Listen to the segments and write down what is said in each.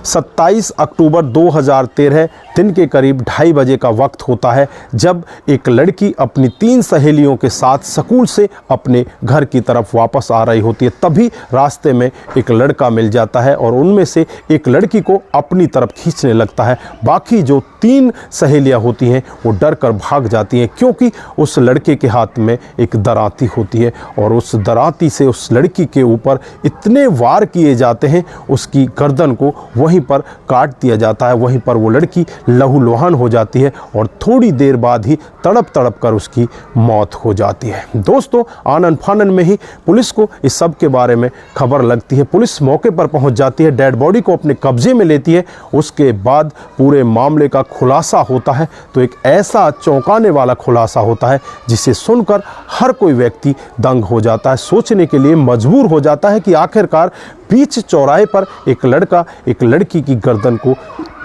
27 अक्टूबर 2013 दिन के करीब 2:30 बजे का वक्त होता है जब एक लड़की अपनी 3 सहेलियों के साथ स्कूल से अपने घर की तरफ वापस आ रही होती है। तभी रास्ते में एक लड़का मिल जाता है और उनमें से एक लड़की को अपनी तरफ खींचने लगता है। बाकी जो 3 सहेलियां होती हैं वो डर कर भाग जाती हैं, क्योंकि उस लड़के के हाथ में एक दराती होती है और उस दराती से उस लड़की के ऊपर इतने वार किए जाते हैं, उसकी गर्दन को वहीं पर काट दिया जाता है। वहीं पर वो लड़की लहूलुहान हो जाती है और थोड़ी देर बाद ही तड़प तड़प कर उसकी मौत हो जाती है। दोस्तों, आनन फानन में ही पुलिस को इस सब के बारे में खबर लगती है। पुलिस मौके पर पहुंच जाती है, डेड बॉडी को अपने कब्जे में लेती है। उसके बाद पूरे मामले का खुलासा होता है, तो एक ऐसा चौंकाने वाला खुलासा होता है जिसे सुनकर हर कोई व्यक्ति दंग हो जाता है, सोचने के लिए मजबूर हो जाता है कि आखिरकार बीच चौराहे पर एक लड़का एक लड़की की गर्दन को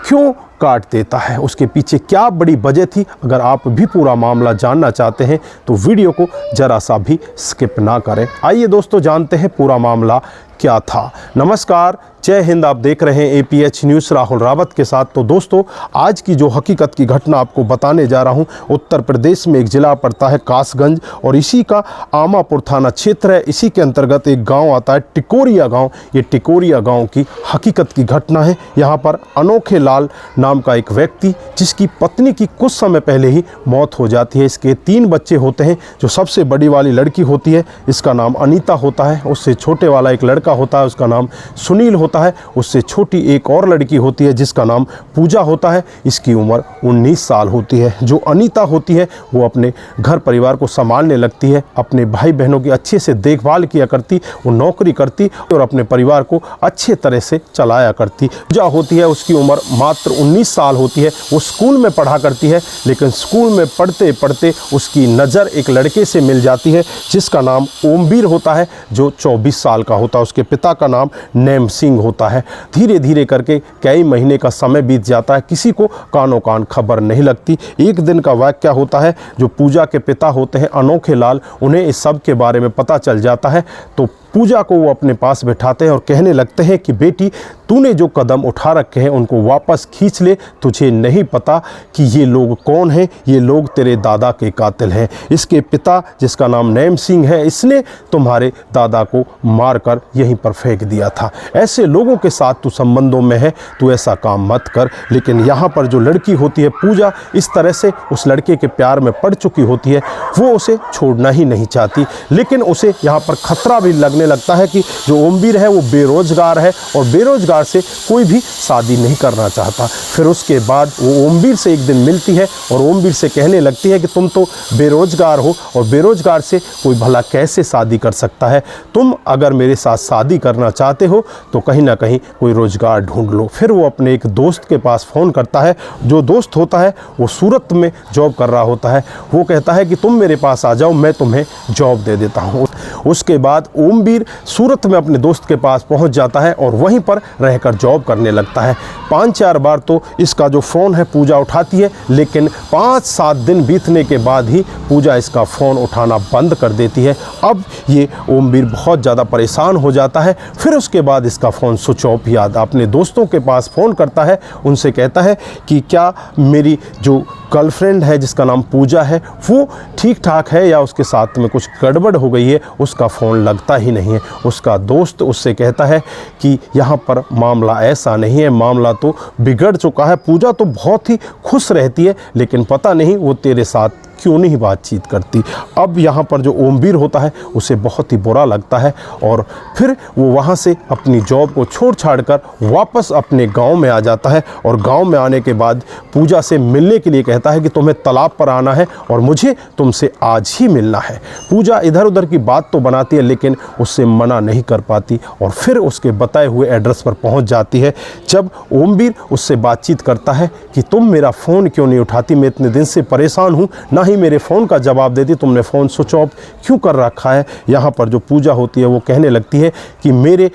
क्यों काट देता है, उसके पीछे क्या बड़ी वजह थी। अगर आप भी पूरा मामला जानना चाहते हैं तो वीडियो को जरा सा भी स्किप ना करें। आइए दोस्तों, जानते हैं पूरा मामला क्या था। नमस्कार, जय हिंद। आप देख रहे हैं APH न्यूज़ राहुल रावत के साथ। तो दोस्तों, आज की जो हकीकत की घटना आपको बताने जा रहा हूं, उत्तर प्रदेश में एक ज़िला पड़ता है कासगंज और इसी का आमापुर थाना क्षेत्र है। इसी के अंतर्गत एक गांव आता है टिकोरिया गांव। ये टिकोरिया गांव की हकीकत की घटना है। यहाँ पर अनोखे लाल नाम का एक व्यक्ति, जिसकी पत्नी की कुछ समय पहले ही मौत हो जाती है। इसके 3 बच्चे होते हैं। जो सबसे बड़ी वाली लड़की होती है, इसका नाम अनीता होता है। उससे छोटे वाला एक लड़का होता है, उसका नाम सुनील होता है। उससे छोटी एक और लड़की होती है जिसका नाम पूजा होता है। इसकी उम्र 19 साल होती है। जो अनीता होती है वो अपने घर परिवार को संभालने लगती है, अपने भाई बहनों की अच्छे से देखभाल किया करती, वो नौकरी करती और अपने परिवार को अच्छे तरह से चलाया करती। पूजा होती है, उसकी उम्र मात्र 19 साल होती है। वो स्कूल में पढ़ा करती है, लेकिन स्कूल में पढ़ते पढ़ते उसकी नज़र एक लड़के से मिल जाती है जिसका नाम ओमवीर होता है, जो 24 साल का होता है। उसके पिता का नाम नेम सिंह होता है। धीरे धीरे करके कई महीने का समय बीत जाता है, किसी को कानो कान खबर नहीं लगती। एक दिन का वाक़या होता है, जो पूजा के पिता होते हैं अनोखे लाल, उन्हें इस सब के बारे में पता चल जाता है। तो पूजा को वो अपने पास बिठाते हैं और कहने लगते हैं कि बेटी, तूने जो कदम उठा रखे हैं उनको वापस खींच ले। तुझे नहीं पता कि ये लोग कौन हैं, ये लोग तेरे दादा के कातिल हैं। इसके पिता, जिसका नाम नेम सिंह है, इसने तुम्हारे दादा को मारकर यहीं पर फेंक दिया था। ऐसे लोगों के साथ तू संबंधों में है, तू ऐसा काम मत कर। लेकिन यहाँ पर जो लड़की होती है पूजा, इस तरह से उस लड़के के प्यार में पड़ चुकी होती है, वो उसे छोड़ना ही नहीं चाहती। लेकिन उसे यहाँ पर खतरा भी लगने लगता है कि जो ओमवीर है वो बेरोजगार है और बेरोजगार से कोई भी शादी नहीं करना चाहता। फिर उसके बाद वो ओमवीर से एक दिन मिलती है और ओमवीर से कहने लगती है कि तुम तो बेरोजगार हो और बेरोजगार से कोई भला कैसे शादी कर सकता है। तुम अगर मेरे साथ शादी करना चाहते हो तो कहीं ना कहीं कोई रोजगार ढूंढ लो। फिर वो अपने एक दोस्त के पास फ़ोन करता है। जो दोस्त होता है वो सूरत में जॉब कर रहा होता है। वो कहता है कि तुम मेरे पास आ जाओ, मैं तुम्हें जॉब दे देता हूँ। उसके बाद ओमवीर सूरत में अपने दोस्त के पास पहुंच जाता है और वहीं पर रहकर जॉब करने लगता है। 5-4 बार तो इसका जो फ़ोन है पूजा उठाती है, लेकिन 5-7 दिन बीतने के बाद ही पूजा इसका फ़ोन उठाना बंद कर देती है। अब ये ओमवीर बहुत ज़्यादा परेशान हो जाता है। फिर उसके बाद इसका फ़ोन स्विच ऑफ याद अपने दोस्तों के पास फ़ोन करता है। उनसे कहता है कि क्या मेरी जो गर्लफ्रेंड है जिसका नाम पूजा है वो ठीक ठाक है या उसके साथ में कुछ गड़बड़ हो गई है। उसका फ़ोन लगता ही नहीं है। उसका दोस्त उससे कहता है कि यहाँ पर मामला ऐसा नहीं है, मामला तो बिगड़ चुका है। पूजा तो बहुत ही खुश रहती है, लेकिन पता नहीं वो तेरे साथ क्यों नहीं बातचीत करती। अब यहाँ पर जो ओमवीर होता है उसे बहुत ही बुरा लगता है और फिर वो वहाँ से अपनी जॉब को छोड़ छाड़ कर वापस अपने गांव में आ जाता है। और गांव में आने के बाद पूजा से मिलने के लिए कहता है कि तुम्हें तालाब पर आना है और मुझे तुमसे आज ही मिलना है। पूजा इधर उधर की बात तो बनाती है, लेकिन उससे मना नहीं कर पाती और फिर उसके बताए हुए एड्रेस पर पहुँच जाती है। जब ओमवीर उससे बातचीत करता है कि तुम मेरा फ़ोन क्यों नहीं उठाती, मैं इतने दिन से परेशान हूँ, ना ही मेरे फ़ोन का जवाब देती, तुमने फ़ोन स्विच ऑफ क्यों कर रखा है। यहाँ पर जो पूजा होती है वो कहने लगती है कि मेरे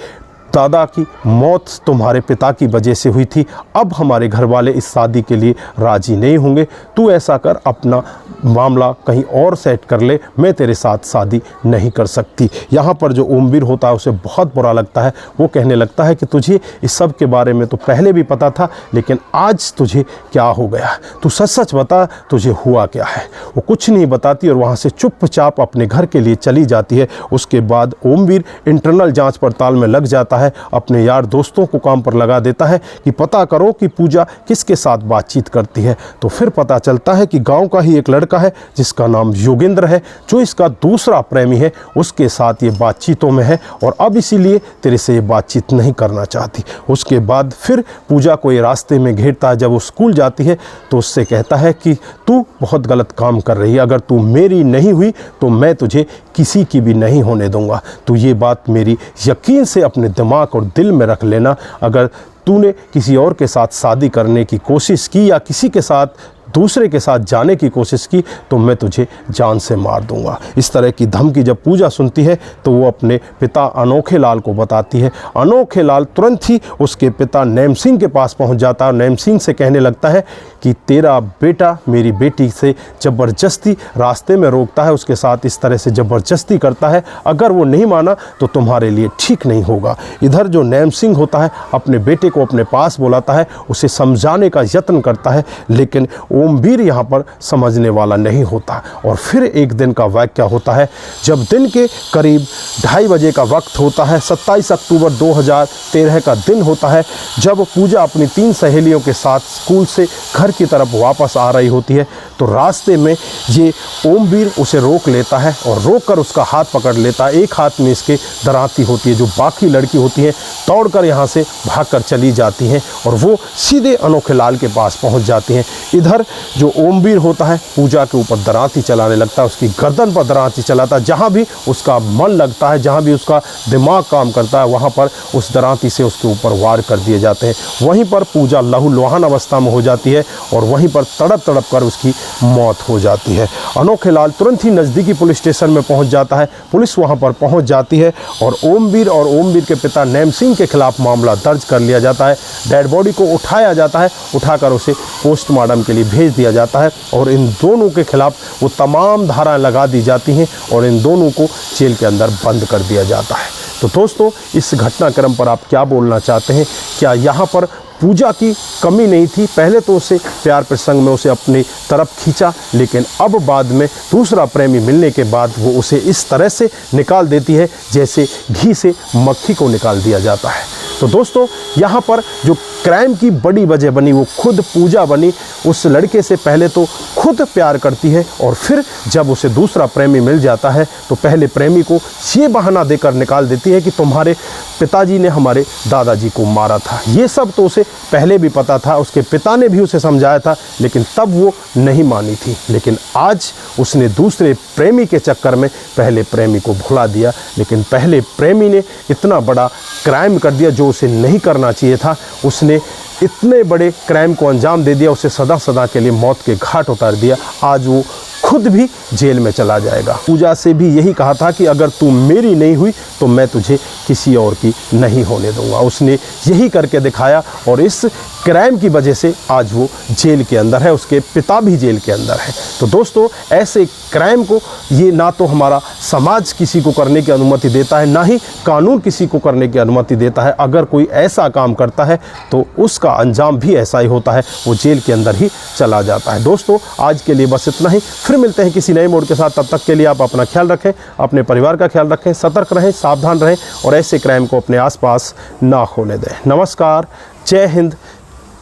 दादा की मौत तुम्हारे पिता की वजह से हुई थी, अब हमारे घर वाले इस शादी के लिए राज़ी नहीं होंगे। तू ऐसा कर, अपना मामला कहीं और सेट कर ले, मैं तेरे साथ शादी नहीं कर सकती। यहाँ पर जो ओमवीर होता है उसे बहुत बुरा लगता है। वो कहने लगता है कि तुझे इस सब के बारे में तो पहले भी पता था, लेकिन आज तुझे क्या हो गया, तू सच सच बता, तुझे हुआ क्या है। वो कुछ नहीं बताती और वहाँ से चुपचाप अपने घर के लिए चली जाती है। उसके बाद ओमवीर इंटरनल जांच पड़ताल में लग जाता है, अपने यार दोस्तों को काम पर लगा देता है कि पता करो कि पूजा किसके साथ बातचीत करती है। तो फिर पता चलता है कि गांव का ही एक लड़का है जिसका नाम योगेंद्र है, जो इसका दूसरा प्रेमी है, उसके साथ ये बातचीतों में है और अब इसीलिए तेरे से ये बातचीत नहीं करना चाहती। उसके बाद फिर पूजा को ये रास्ते में घेरता है। जब वो स्कूल जाती है तो उससे कहता है कि तू बहुत गलत काम कर रही है, अगर तू मेरी नहीं हुई तो मैं तुझे किसी की भी नहीं होने दूंगा। तू ये बात मेरी यकीन से अपने दिमाग और दिल में रख लेना, अगर तूने किसी और के साथ शादी करने की कोशिश की या किसी के साथ दूसरे के साथ जाने की कोशिश की तो मैं तुझे जान से मार दूंगा। इस तरह की धमकी जब पूजा सुनती है तो वो अपने पिता अनोखे लाल को बताती है। अनोखे लाल तुरंत ही उसके पिता नैम सिंह के पास पहुंच जाता है और नैम सिंह से कहने लगता है कि तेरा बेटा मेरी बेटी से ज़बरदस्ती रास्ते में रोकता है, उसके साथ इस तरह से ज़बरदस्ती करता है, अगर वो नहीं माना तो तुम्हारे लिए ठीक नहीं होगा। इधर जो नैम सिंह होता है अपने बेटे को अपने पास बुलाता है, उसे समझाने का यत्न करता है, लेकिन ओमवीर यहाँ पर समझने वाला नहीं होता। और फिर एक दिन का वाक़या होता है, जब दिन के करीब 2:30 बजे का वक्त होता है। 27 अक्टूबर 2013 का दिन होता है, जब पूजा अपनी 3 सहेलियों के साथ स्कूल से घर की तरफ वापस आ रही होती है तो रास्ते में ये ओमवीर उसे रोक लेता है और रोककर उसका हाथ पकड़ लेता है। एक हाथ में इसके दराती होती है। जो बाकी लड़की होती हैं दौड़कर यहाँ से भागकर चली जाती हैं और वो सीधे अनोखे लाल के पास पहुँच जाती हैं। इधर जो ओमवीर होता है पूजा के ऊपर दराती चलाने लगता है, उसकी गर्दन पर दराती चलाता है। जहाँ भी उसका मन लगता है, जहाँ भी उसका दिमाग काम करता है, वहाँ पर उस दराती से उसके ऊपर वार कर दिए जाते हैं। वहीं पर पूजा लहूलुहान अवस्था में हो जाती है और वहीं पर तड़प तड़प कर उसकी मौत हो जाती है। अनोखे लाल तुरंत ही नज़दीकी पुलिस स्टेशन में पहुँच जाता है। पुलिस वहाँ पर पहुँच जाती है और ओमवीर के पिता नैम सिंह के खिलाफ मामला दर्ज कर लिया जाता है। डेड बॉडी को उठाया जाता है, उठाकर उसे पोस्टमार्टम के लिए भेज दिया जाता है और इन दोनों के खिलाफ वो तमाम धाराएं लगा दी जाती हैं और इन दोनों को जेल के अंदर बंद कर दिया जाता है। तो दोस्तों, इस घटनाक्रम पर आप क्या बोलना चाहते हैं? क्या यहाँ पर पूजा की कमी नहीं थी? पहले तो उसे प्यार प्रसंग में उसे अपनी तरफ खींचा, लेकिन अब बाद में दूसरा प्रेमी मिलने के बाद वो उसे इस तरह से निकाल देती है जैसे घी से मक्खी को निकाल दिया जाता है। तो दोस्तों, यहाँ पर जो क्राइम की बड़ी वजह बनी वो खुद पूजा बनी। उस लड़के से पहले तो खुद प्यार करती है और फिर जब उसे दूसरा प्रेमी मिल जाता है तो पहले प्रेमी को ये बहाना देकर निकाल देती है कि तुम्हारे पिताजी ने हमारे दादाजी को मारा था। ये सब तो उसे पहले भी पता था, उसके पिता ने भी उसे समझाया था, लेकिन तब वो नहीं मानी थी। लेकिन आज उसने दूसरे प्रेमी के चक्कर में पहले प्रेमी को भुला दिया। लेकिन पहले प्रेमी ने इतना बड़ा क्राइम कर दिया जो उसे नहीं करना चाहिए था। उसने इतने बड़े क्राइम को अंजाम दे दिया, उसे सदा सदा के लिए मौत के घाट उतार दिया। आज वो खुद भी जेल में चला जाएगा। पूजा से भी यही कहा था कि अगर तू मेरी नहीं हुई तो मैं तुझे किसी और की नहीं होने दूंगा। उसने यही करके दिखाया और इस क्राइम की वजह से आज वो जेल के अंदर है, उसके पिता भी जेल के अंदर है। तो दोस्तों, ऐसे क्राइम को ये ना तो हमारा समाज किसी को करने की अनुमति देता है, ना ही कानून किसी को करने की अनुमति देता है। अगर कोई ऐसा काम करता है तो उसका अंजाम भी ऐसा ही होता है, वो जेल के अंदर ही चला जाता है। दोस्तों, आज के लिए बस इतना ही। फिर मिलते हैं किसी नए मोड़ के साथ। तब तक के लिए आप अपना ख्याल रखें, अपने परिवार का ख्याल रखें, सतर्क रहें, सावधान रहें और ऐसे क्राइम को अपने आसपास ना होने दें। नमस्कार, जय हिंद,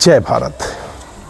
जय भारत।